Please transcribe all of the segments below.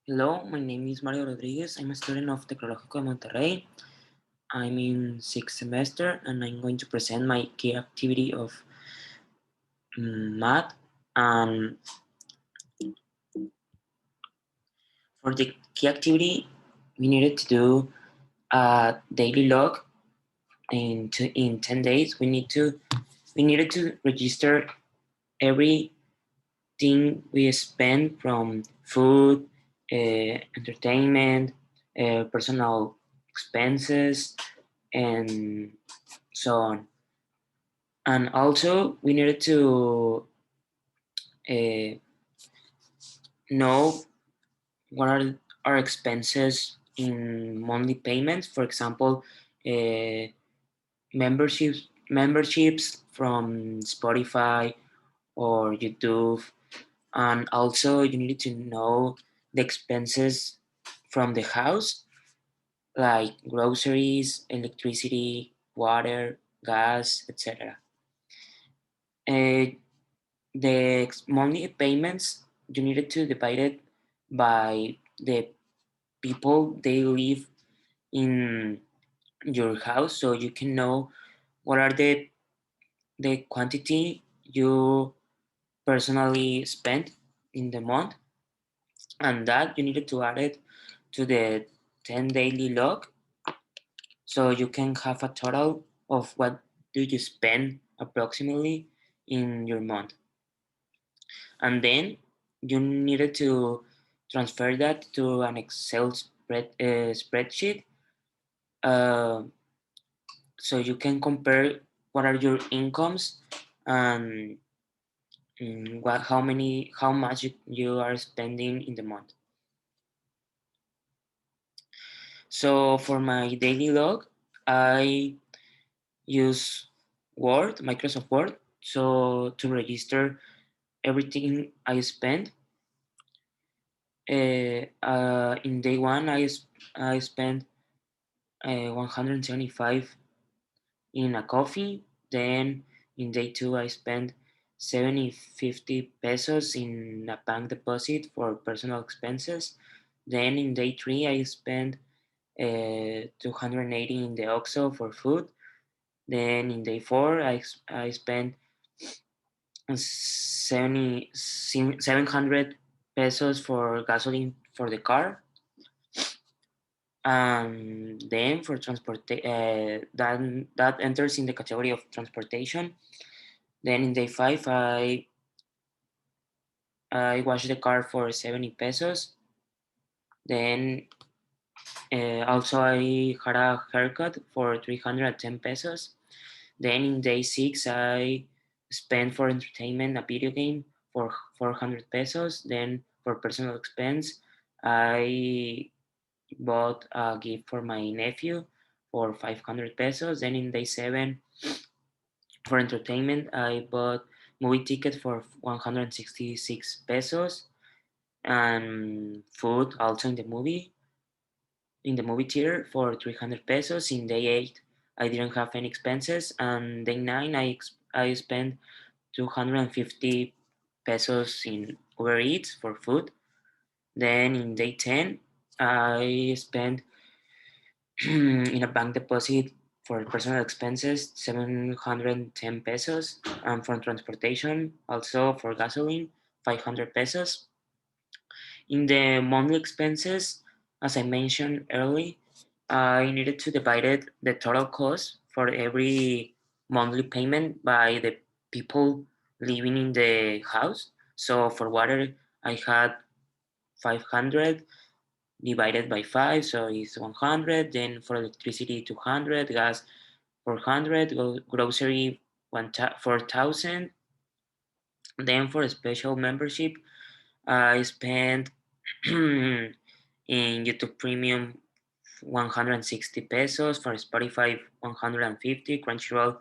Hello, my name is Mario Rodriguez. I'm a student of Tecnológico de Monterrey. I'm in sixth semester and I'm going to present my key activity of math. And for the key activity, we needed to do a daily log in 10 days. We needed to register everything we spend from food, entertainment, personal expenses, and so on. And also, we needed to uh, know what are our expenses in monthly payments. For example, uh, memberships from Spotify or YouTube. And also, you needed to know the expenses from the house, like groceries, electricity, water, gas, etc. Uh, the monthly payments, you needed to divide it by the people they live in your house, so you can know what are the quantity you personally spent in the month, and that you needed to add it to the 10 daily log, so you can have a total of what do you spend approximately in your month. And then you needed to transfer that to an Excel spreadsheet, uh, so you can compare what are your incomes and how much you are spending in the month. So for my daily log, I use Microsoft Word, so to register everything I spend. In day one, I spent 175 in a coffee. Then in day two, I spent 70-50 pesos in a bank deposit for personal expenses. Then in day three, I spent 280 in the OXXO for food. Then in day four, I spent 700 pesos for gasoline for the car. Then for that enters in the category of transportation. Then in day five, I washed the car for 70 pesos. Then also I had a haircut for 310 pesos. Then in day six, I spent for entertainment a video game for 400 pesos. Then for personal expense, I bought a gift for my nephew for 500 pesos. Then in day seven, for entertainment, I bought movie ticket for 166 pesos and food also in the movie theater for 300 pesos. In day 8, I didn't have any expenses, and day 9, I spent 250 pesos in Uber Eats for food. Then in day 10, I spent in a bank deposit for personal expenses 710 pesos, and for transportation, also for gasoline, 500 pesos. In the monthly expenses, as I mentioned earlier, I needed to divide the total cost for every monthly payment by the people living in the house. So for water, I had 500 divided by 5, so it's 100. Then for electricity, 200, gas, 400, grocery, 4,000. Then for a special membership, I spent in YouTube Premium 160 pesos, for Spotify 150, Crunchyroll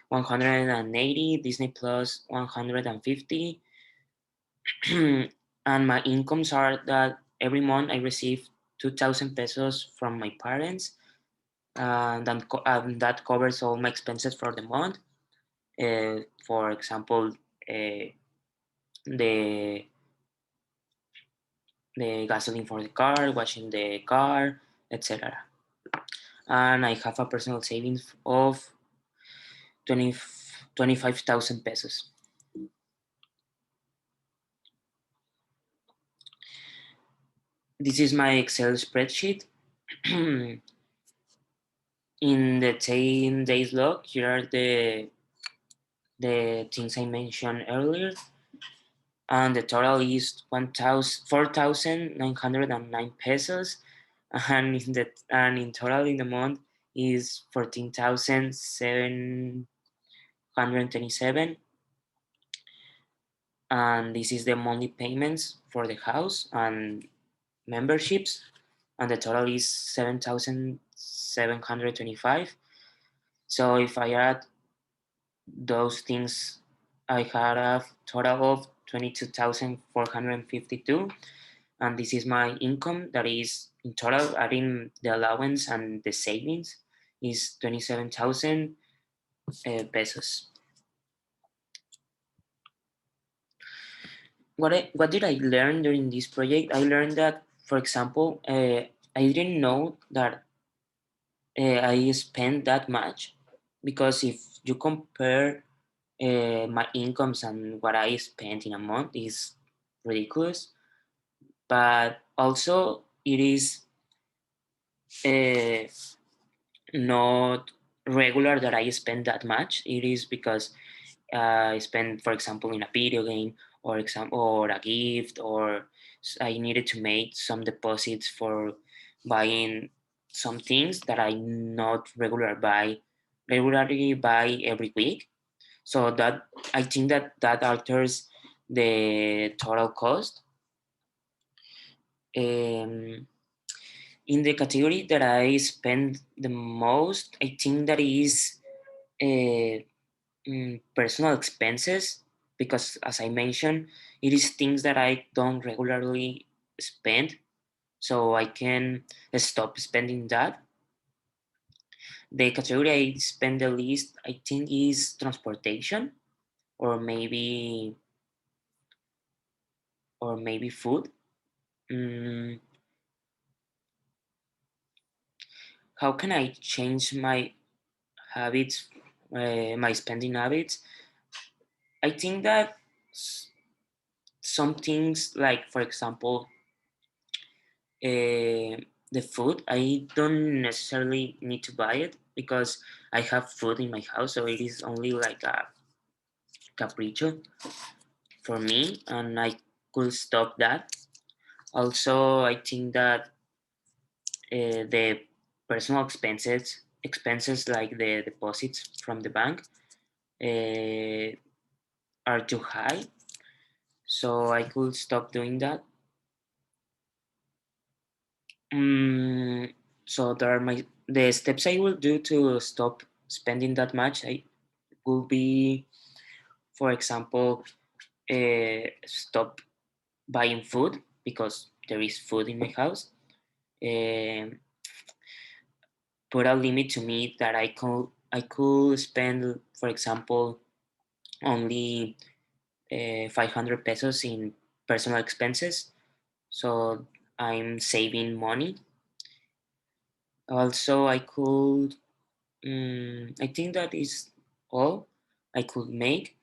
180, Disney Plus 150. And my incomes are that every month I receive 2,000 pesos from my parents, and that covers all my expenses for the month. For example, the the gasoline for the car, washing the car, etc. And I have a personal savings of 20 25,000 pesos. This is my Excel spreadsheet. In the 10 days log, here are the things I mentioned earlier, and the total is 4,909 pesos, and in total in the month is 14,727, and this is the monthly payments for the house and memberships, and the total is 7,725. So if I add those things, I had a total of 22,452, and this is my income. That is in total, adding the allowance and the savings, is 27,000 pesos. What did I learn during this project? I learned that, for example, I didn't know that I spent that much, because if you compare my incomes and what I spent in a month, is ridiculous. But also, it is uh, not regular that I spend that much. It is because I spend, for example, in a video game, or a gift, or I needed to make some deposits for buying some things that I not regularly buy every week. So that, I think that alters the total cost. Um, in the category that I spend the most, I think that is uh, personal expenses, because as I mentioned, it is things that I don't regularly spend, so I can stop spending that. The category I spend the least, I think, is transportation, or maybe food. Mm, how can I change my habits, my spending habits? I think that some things, like, for example, the food, I don't necessarily need to buy it, because I have food in my house, so it is only like a capricho for me, and I could stop that. Also, I think that the personal expenses like the deposits from the bank uh, are too high, so I could stop doing that. Mm, so there are the steps I will do to stop spending that much. I will be, for example, stop buying food, because there is food in my house. Um, put a limit to me that I could spend, for example, only 500 pesos in personal expenses, so I'm saving money. Also, I think that is all I could make,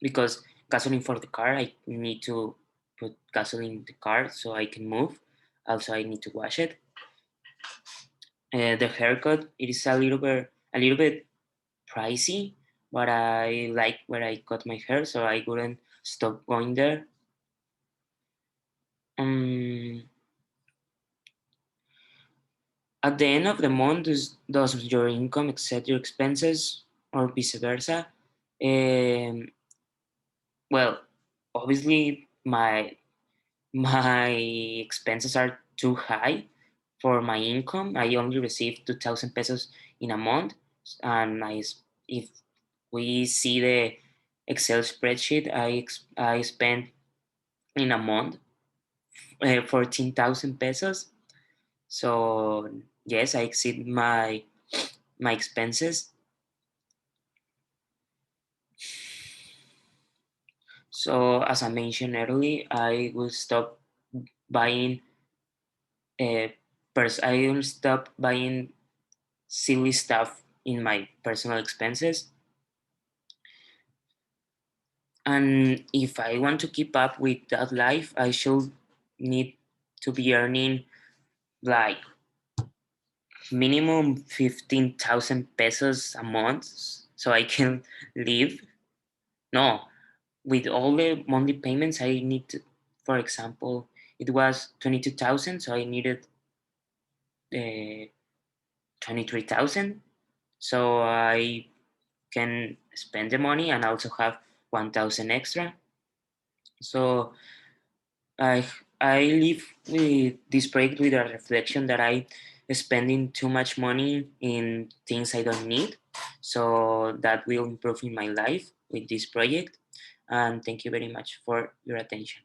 because gasoline for the car, I need to put gasoline in the car so I can move. Also, I need to wash it. The haircut, it is a little bit pricey, but I like where I cut my hair, so I wouldn't stop going there. Um, at the end of the month, does your income exceed your expenses, or vice versa? Um, well, obviously, my expenses are too high for my income. I only receive 2,000 pesos in a month, and if we see the Excel spreadsheet, I spend in a month 14,000 pesos. So yes, I exceed my expenses. So as I mentioned earlier, I will stop buying I will stop buying silly stuff in my personal expenses. And if I want to keep up with that life, I should need to be earning like minimum 15,000 pesos a month so I can live. No, with all the monthly payments, I need to, for example, it was 22,000, so I needed 23,000. So I can spend the money and also have 1,000 extra. So I I live with this project with a reflection that I spending too much money in things I don't need. So that will improve in my life with this project. And thank you very much for your attention.